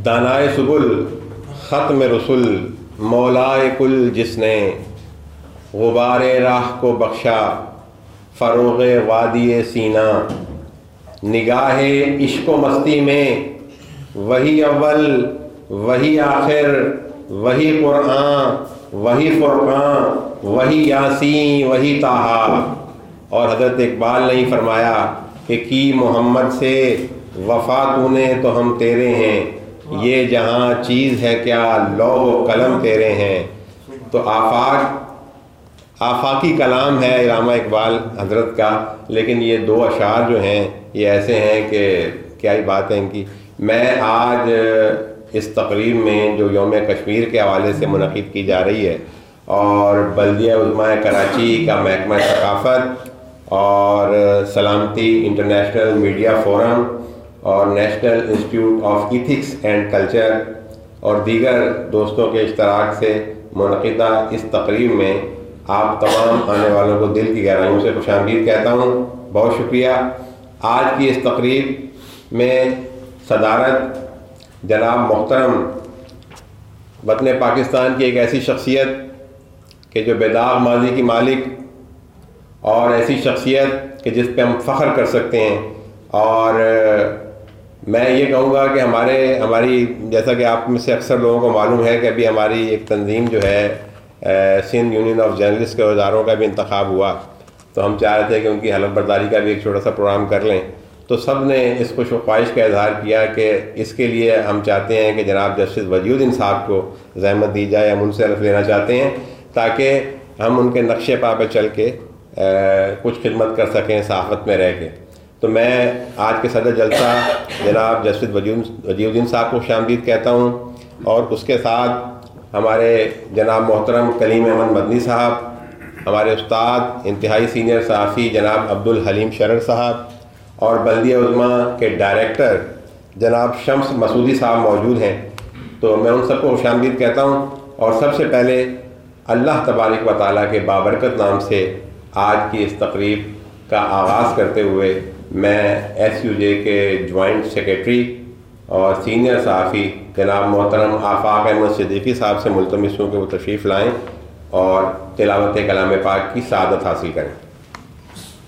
دانائے سبل ختم رسول مولائے کل جس نے غبار راہ کو بخشا فروغ وادی سینہ نگاہ عشق و مستی میں وہی اول وہی آخر وہی قرآن وہی فرقان وہی یاسین وہی طٰہٰ۔ اور حضرت اقبال نے ہی فرمایا کہ کی محمد سے وفا تو نے تو ہم تیرے ہیں، یہ جہاں چیز ہے کیا لوح و قلم تیرے ہیں۔ تو آفاقی کلام ہے علامہ اقبال حضرت کا، لیکن یہ دو اشعار جو ہیں یہ ایسے ہیں کہ کیا ہی بات ہے ان کی۔ میں آج اس تقریب میں جو یوم کشمیر کے حوالے سے منعقد کی جا رہی ہے اور بلدیہ عظمیٰ کراچی کا محکمہ ثقافت اور سلامتی انٹرنیشنل میڈیا فورم اور national institute of ethics and culture اور دیگر دوستوں کے اشتراک سے منعقدہ اس تقریب میں آپ تمام آنے والوں کو دل کی گہرائیوں سے خوش آمدید کہتا ہوں۔ بہت شکریہ۔ آج کی اس تقریب میں صدارت جناب محترم وطن پاکستان کی ایک ایسی شخصیت کہ جو بے داغ ماضی کی مالک اور ایسی شخصیت کہ جس پہ ہم فخر کر سکتے ہیں، اور میں یہ کہوں گا کہ ہماری جیسا کہ آپ میں سے اکثر لوگوں کو معلوم ہے کہ ابھی ہماری ایک تنظیم جو ہے سندھ یونین آف جرنلسٹ کے اداروں کا بھی انتخاب ہوا، تو ہم چاہ رہے تھے کہ ان کی حلف برداری کا بھی ایک چھوٹا سا پروگرام کر لیں۔ تو سب نے اس خوش و خواہش کا اظہار کیا کہ اس کے لیے ہم چاہتے ہیں کہ جناب جسٹس وجی الدین صاحب کو زحمت دی جائے، ہم ان سے حلف لینا چاہتے ہیں تاکہ ہم ان کے نقشے پا پہ چل کے کچھ خدمت کر سکیں صحافت میں رہ کے۔ تو میں آج کے صدر جلسہ جناب جسٹس وجی الدین صاحب کو خوش آمدید کہتا ہوں، اور اس کے ساتھ ہمارے جناب محترم کلیم احمد مدنی صاحب، ہمارے استاد انتہائی سینئر صحافی جناب عبدالحلیم شرر صاحب اور بلدیہ عظمیٰ کے ڈائریکٹر جناب شمس مسعودی صاحب موجود ہیں۔ تو میں ان سب کو خوش آمدید کہتا ہوں، اور سب سے پہلے اللہ تبارک و تعالیٰ کے بابرکت نام سے آج کی اس تقریب کا آغاز کرتے ہوئے میں ایس یو جے کے جوائنٹ سیکریٹری اور سینئر صحافی جناب محترم آفاق احمد صدیقی صاحب سے ملتمس ہوں کہ وہ تشریف لائیں اور تلاوت کلام پاک کی سعادت حاصل کریں۔